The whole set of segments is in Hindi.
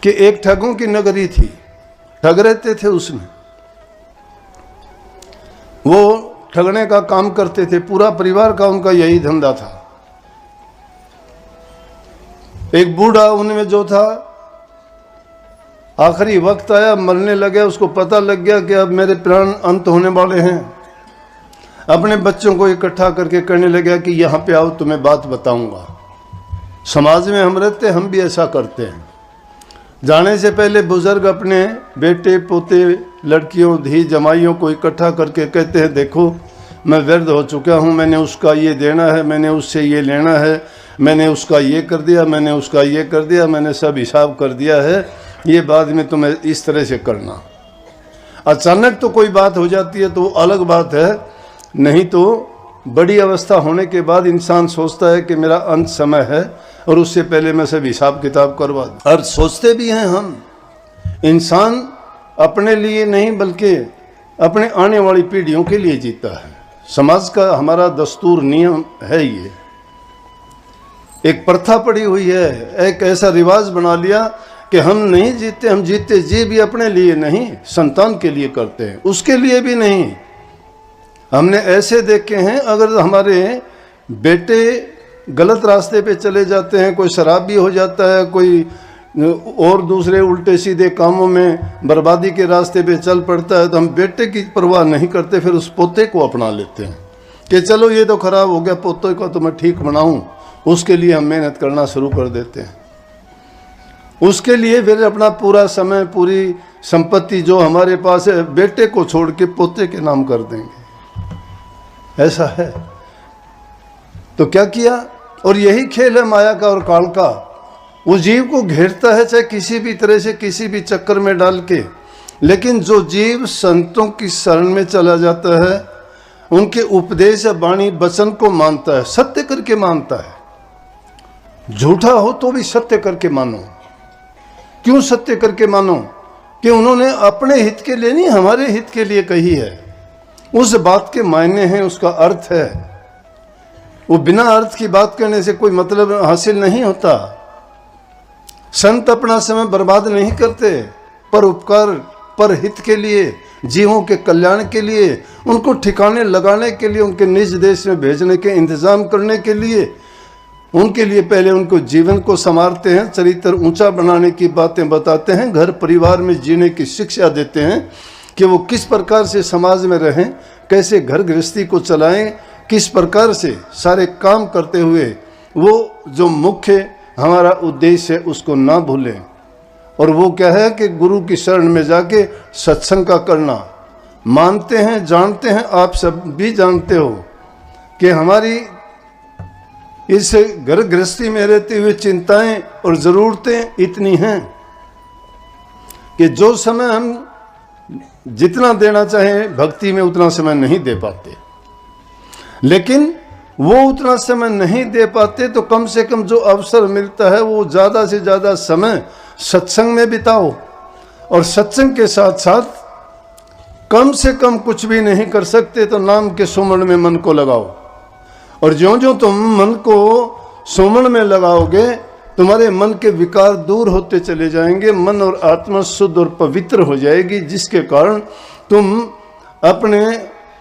कि एक ठगों की नगरी थी, ठग रहते थे उसमें, वो ठगने का काम करते थे, पूरा परिवार का उनका यही धंधा था। एक बूढ़ा उनमें जो था, आखिरी वक्त आया, मरने लगे, उसको पता लग गया कि अब मेरे प्राण अंत होने वाले हैं। अपने बच्चों को इकट्ठा करके कहने लगा कि यहाँ पे आओ, तुम्हें बात बताऊंगा। समाज में हम रहते, हम भी ऐसा करते हैं। जाने से पहले बुजुर्ग अपने बेटे पोते लड़कियों धी जमाइयों को इकट्ठा करके कहते हैं, देखो मैं वृद्ध हो चुका हूँ, मैंने उसका ये देना है, मैंने उससे ये लेना है, मैंने उसका ये कर दिया, मैंने उसका ये कर दिया, मैंने सब हिसाब कर दिया है, ये बाद में तुम्हें इस तरह से करना। अचानक तो कोई बात हो जाती है तो अलग बात है, नहीं तो बड़ी अवस्था होने के बाद इंसान सोचता है कि मेरा अंत समय है और उससे पहले मैं सब हिसाब किताब करवा दूं। और सोचते भी हैं हम, इंसान अपने लिए नहीं बल्कि अपने आने वाली पीढ़ियों के लिए जीता है। समाज का हमारा दस्तूर नियम है, ये एक प्रथा पड़ी हुई है, एक ऐसा रिवाज बना लिया कि हम नहीं जीते, हम जीते जी भी अपने लिए नहीं, संतान के लिए करते हैं, उसके लिए भी नहीं। हमने ऐसे देखे हैं, अगर हमारे बेटे गलत रास्ते पे चले जाते हैं, कोई शराबी हो जाता है, कोई और दूसरे उल्टे सीधे कामों में बर्बादी के रास्ते पे चल पड़ता है, तो हम बेटे की परवाह नहीं करते, फिर उस पोते को अपना लेते हैं कि चलो ये तो खराब हो गया, पोते को तो मैं ठीक बनाऊं, उसके लिए हम मेहनत करना शुरू कर देते हैं। उसके लिए फिर अपना पूरा समय, पूरी संपत्ति जो हमारे पास है, बेटे को छोड़ के पोते के नाम कर देंगे। ऐसा है तो क्या किया? और यही खेल है माया का और काल का। वो जीव को घेरता है चाहे किसी भी तरह से, किसी भी चक्कर में डाल के, लेकिन जो जीव संतों की शरण में चला जाता है, उनके उपदेश वाणी वचन को मानता है, सत्य करके मानता है, झूठा हो तो भी सत्य करके मानो। क्यों सत्य करके मानो? कि उन्होंने अपने हित के लिए नहीं, हमारे हित के लिए कही है। उस बात के मायने हैं, उसका अर्थ है। वो बिना अर्थ की बात करने से कोई मतलब हासिल नहीं होता। संत अपना समय बर्बाद नहीं करते, पर उपकार, पर हित के लिए, जीवों के कल्याण के लिए, उनको ठिकाने लगाने के लिए, उनके निज देश में भेजने के इंतजाम करने के लिए, उनके लिए पहले उनको जीवन को संवारते हैं, चरित्र ऊंचा बनाने की बातें बताते हैं, घर परिवार में जीने की शिक्षा देते हैं कि वो किस प्रकार से समाज में रहें, कैसे घर गृहस्थी को चलाएं, किस प्रकार से सारे काम करते हुए वो जो मुख्य हमारा उद्देश्य है उसको ना भूलें। और वो क्या है कि गुरु की शरण में जाके सत्संग का करना। मानते हैं, जानते हैं, आप सब भी जानते हो कि हमारी इस घर गृहस्थी में रहते हुए चिंताएं और ज़रूरतें इतनी हैं कि जो समय हम जितना देना चाहें भक्ति में उतना समय नहीं दे पाते। लेकिन वो उतना समय नहीं दे पाते तो कम से कम जो अवसर मिलता है वो ज़्यादा से ज़्यादा समय सत्संग में बिताओ। और सत्संग के साथ साथ कम से कम कुछ भी नहीं कर सकते तो नाम के सुमन में मन को लगाओ। और ज्यों-ज्यों तुम मन को सुमन में लगाओगे, तुम्हारे मन के विकार दूर होते चले जाएंगे, मन और आत्मा शुद्ध और पवित्र हो जाएगी, जिसके कारण तुम अपने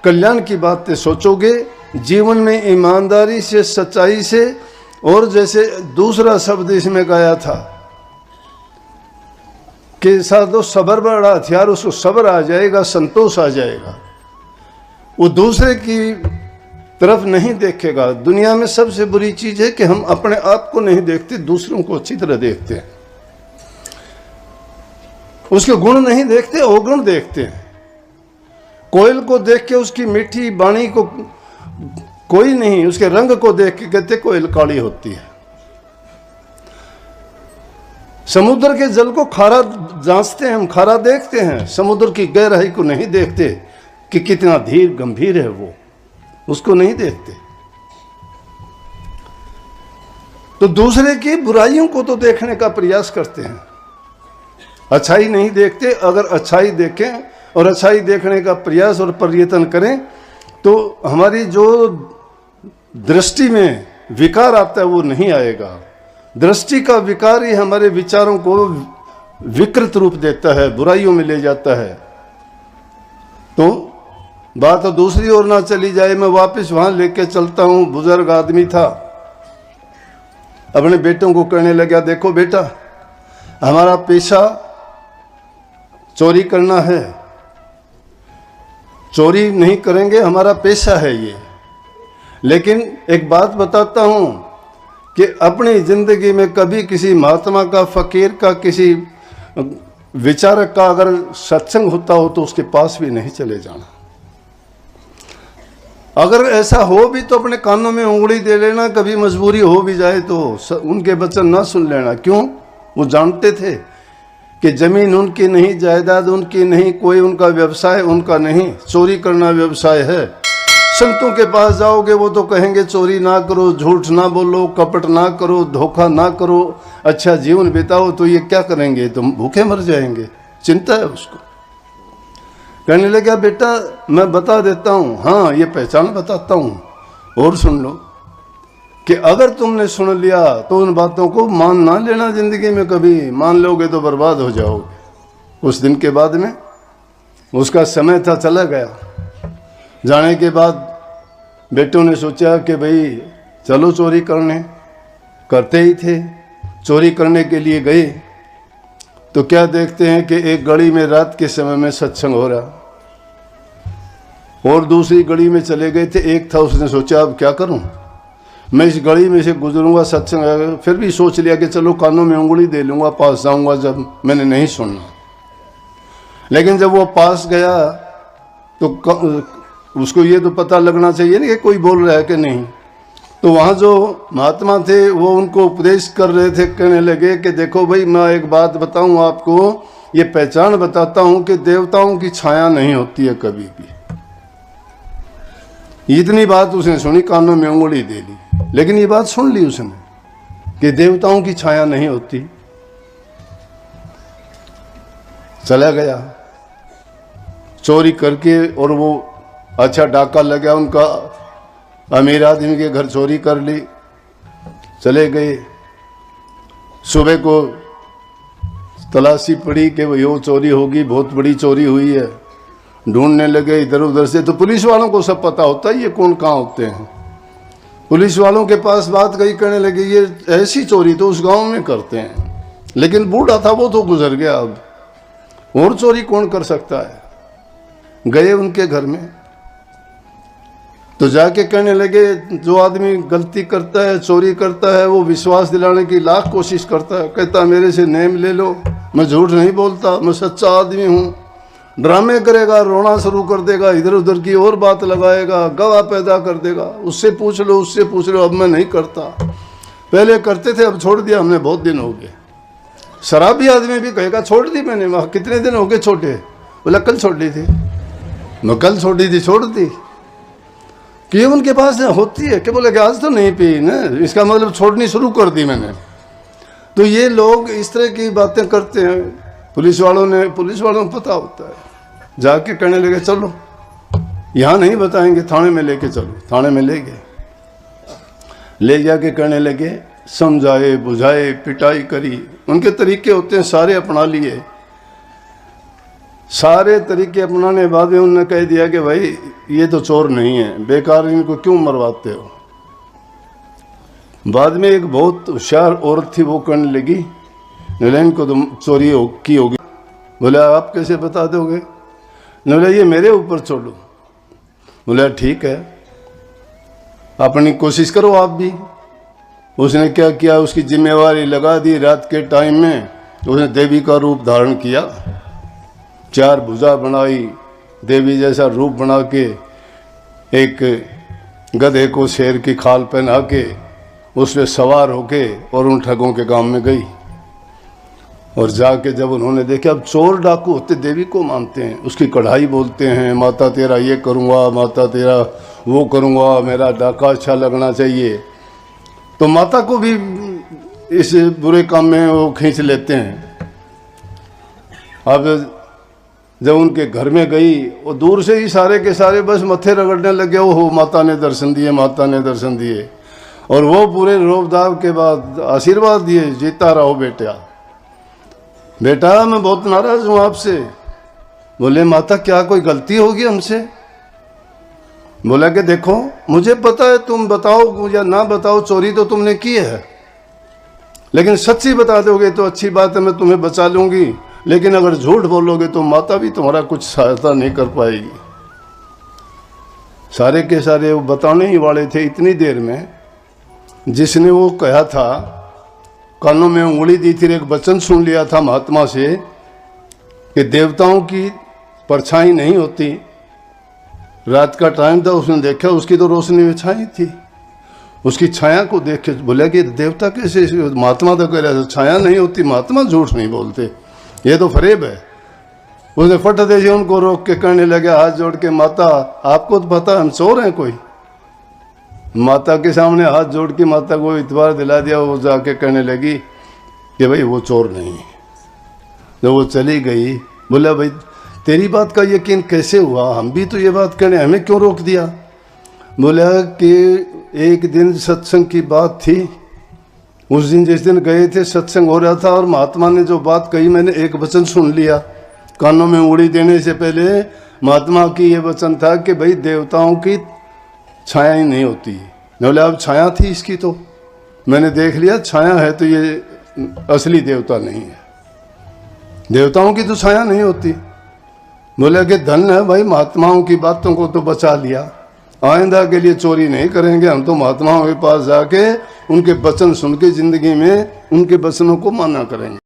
कल्याण की बातें सोचोगे, जीवन में ईमानदारी से, सच्चाई से। और जैसे दूसरा शब्द इसमें गाया था कि साधो सब्र बड़ा हथियार, उसको सब्र आ जाएगा, संतोष आ जाएगा, वो दूसरे की तरफ नहीं देखेगा। दुनिया में सबसे बुरी चीज है कि हम अपने आप को नहीं देखते, दूसरों को अच्छी तरह देखते हैं, उसके गुण नहीं देखते, अवगुण देखते हैं। कोयल को देख के उसकी मीठी वाणी को कोई नहीं, उसके रंग को देख के कहते कोयल काली होती है। समुद्र के जल को खारा जांचते हैं, हम खारा देखते हैं, समुद्र की गहराई को नहीं देखते कि कितना धीर गंभीर है वो, उसको नहीं देखते। तो दूसरे की बुराइयों को तो देखने का प्रयास करते हैं, अच्छाई नहीं देखते। अगर अच्छाई देखें और अच्छाई देखने का प्रयास और प्रयत्न करें तो हमारी जो दृष्टि में विकार आता है वो नहीं आएगा। दृष्टि का विकार ही हमारे विचारों को विकृत रूप देता है, बुराइयों में ले जाता है। तो बात तो दूसरी ओर ना चली जाए, मैं वापस वहां लेके चलता हूं। बुजुर्ग आदमी था, अपने बेटों को कहने लगा, देखो बेटा, हमारा पेशा चोरी करना है, चोरी नहीं करेंगे, हमारा पेशा है ये। लेकिन एक बात बताता हूं कि अपनी जिंदगी में कभी किसी महात्मा का, फकीर का, किसी विचारक का अगर सत्संग होता हो तो उसके पास भी नहीं चले जाना। अगर ऐसा हो भी तो अपने कानों में उंगली दे लेना, कभी मजबूरी हो भी जाए तो उनके वचन ना सुन लेना। क्यों? वो जानते थे कि जमीन उनकी नहीं, जायदाद उनकी नहीं, कोई उनका व्यवसाय उनका नहीं, चोरी करना व्यवसाय है। संतों के पास जाओगे वो तो कहेंगे चोरी ना करो, झूठ ना बोलो, कपट ना करो, धोखा ना करो, अच्छा जीवन बिताओ। तो ये क्या करेंगे? तुम भूखे मर जाएंगे। चिंता है उसको। कहने लगा, बेटा मैं बता देता हूँ, हाँ ये पहचान बताता हूँ। और सुन लो कि अगर तुमने सुन लिया तो उन बातों को मान ना लेना जिंदगी में कभी। मान लोगे तो बर्बाद हो जाओगे। उस दिन के बाद में उसका समय था, चला गया। जाने के बाद बेटों ने सोचा कि भाई चलो चोरी करने। करते ही थे, चोरी करने के लिए गए तो क्या देखते हैं कि एक गली में रात के समय में सत्संग हो रहा, और दूसरी गली में चले गए थे। एक था, उसने सोचा अब क्या करूं, मैं इस गली में से गुजरूंगा, सत्संग आएगा। फिर भी सोच लिया कि चलो कानों में उंगली दे लूंगा, पास जाऊंगा जब मैंने नहीं सुनना। लेकिन जब वो पास गया तो उसको ये तो पता लगना चाहिए ना कि कोई बोल रहा है कि नहीं। तो वहाँ जो महात्मा थे वो उनको उपदेश कर रहे थे। कहने लगे कि देखो भाई, मैं एक बात बताऊं आपको, ये पहचान बताता हूं कि देवताओं की छाया नहीं होती है कभी भी। इतनी बात उसने सुनी, कानों में उंगली दे ली। लेकिन ये बात सुन ली उसने कि देवताओं की छाया नहीं होती। चला गया चोरी करके, और वो अच्छा डाका लगा उनका, अमीर आदमी के घर चोरी कर ली। चले गए, सुबह को तलाशी पड़ी कि भाई वो चोरी होगी, बहुत बड़ी चोरी हुई है। ढूंढने लगे इधर उधर से। तो पुलिस वालों को सब पता होता है ये कौन कहाँ होते हैं। पुलिस वालों के पास बात गई, कहने लगे ये ऐसी चोरी तो उस गांव में करते हैं। लेकिन बूढ़ा था वो तो गुजर गया, अब और चोरी कौन कर सकता है। गए उनके घर में तो जाके कहने लगे, जो आदमी गलती करता है, चोरी करता है, वो विश्वास दिलाने की लाख कोशिश करता है। कहता मेरे से नेम ले लो, मैं झूठ नहीं बोलता, मैं सच्चा आदमी हूँ। ड्रामे करेगा, रोना शुरू कर देगा, इधर उधर की और बात लगाएगा, गवाह पैदा कर देगा। उससे पूछ लो, उससे पूछ लो। अब मैं नहीं करता, पहले करते थे, अब छोड़ दिया हमने, बहुत दिन हो गए। शराबी आदमी भी कहेगा छोड़ दी मैंने। वहाँ कितने दिन हो गए छोटे? बोला कल छोड़ दी थी। मैं कल छोड़ी थी, छोड़ दी। कि उनके पास होती है कि बोले कि आज तो नहीं पी ना, इसका मतलब छोड़नी शुरू कर दी मैंने। तो ये लोग इस तरह की बातें करते हैं। पुलिस वालों को पता होता है। जाके कहने लगे चलो, यहाँ नहीं बताएंगे, थाने में लेके चलो। थाने में ले गए, ले जाके कहने लगे, समझाए बुझाए, पिटाई करी। उनके तरीके होते हैं, सारे अपना लिए। सारे तरीके अपनाने के बाद में उन्होंने कह दिया कि भाई ये तो चोर नहीं है, बेकार इनको क्यों मरवाते हो। बाद में एक बहुत होशियार औरत थी, वो कहने लगी नलैन को तो चोरी की होगी। बोले आप कैसे बता दोगे? बोले ये मेरे ऊपर छोड़ो। बोले ठीक है, अपनी कोशिश करो आप भी। उसने क्या किया, उसकी जिम्मेवारी लगा दी। रात के टाइम में उसने देवी का रूप धारण किया, 4 भुजा बनाई, देवी जैसा रूप बना के, एक गधे को शेर की खाल पहना के उस पर सवार होके और उन ठगों के गांव में गई। और जाके जब उन्होंने देखा, अब चोर डाकू होते देवी को मानते हैं, उसकी कढ़ाई बोलते हैं, माता तेरा ये करूँगा, माता तेरा वो करूँगा, मेरा डाका अच्छा लगना चाहिए। तो माता को भी इस बुरे काम में वो खींच लेते हैं। अब जब उनके घर में गई, वो दूर से ही सारे के सारे बस मत्थे रगड़ने लगे, ओहो माता ने दर्शन दिए, माता ने दर्शन दिए। और वो पूरे रोबदाब के बाद आशीर्वाद दिए, जीता रहो बेटा। बेटा मैं बहुत नाराज हूं आपसे। बोले माता क्या कोई गलती होगी हमसे? बोला कि देखो मुझे पता है तुम बताओ या ना बताओ, चोरी तो तुमने की है, लेकिन सच्ची बता दोगे तो अच्छी बात है, मैं तुम्हें बचा लूंगी। लेकिन अगर झूठ बोलोगे तो माता भी तुम्हारा कुछ सहायता नहीं कर पाएगी। सारे के सारे वो बताने ही वाले थे इतनी देर में। जिसने वो कहा था, कानों में उंगली दी थी, एक वचन सुन लिया था महात्मा से कि देवताओं की परछाई नहीं होती। रात का टाइम था, उसने देखा उसकी तो रोशनी में छाई थी। उसकी छाया को देख के बोला कि देवता कैसे? महात्मा तो कह रहा था छाया नहीं होती, महात्मा झूठ नहीं बोलते, ये तो फरेब है। उसने फट दे उनको रोक के कहने लगे हाथ जोड़ के, माता आपको तो पता हम चोर हैं कोई? माता के सामने हाथ जोड़ के माता को इतबार दिला दिया। वो जाके कहने लगी कि भाई वो चोर नहीं है। जब वो चली गई, बोला भाई तेरी बात का यकीन कैसे हुआ? हम भी तो ये बात कहने, हमें क्यों रोक दिया? बोला कि एक दिन सत्संग की बात थी, उस दिन जिस दिन गए थे सत्संग हो रहा था, और महात्मा ने जो बात कही मैंने एक वचन सुन लिया। कानों में उंगली देने से पहले महात्मा की ये वचन था कि भाई देवताओं की छाया ही नहीं होती। बोले अब छाया थी इसकी, तो मैंने देख लिया छाया है तो ये असली देवता नहीं है, देवताओं की तो छाया नहीं होती। बोले कि धन है भाई, महात्माओं की बातों को तो बचा लिया, आइंदा के लिए चोरी नहीं करेंगे। हम तो महात्माओं के पास जाके उनके वचन सुन के जिंदगी में उनके वचनों को माना करेंगे।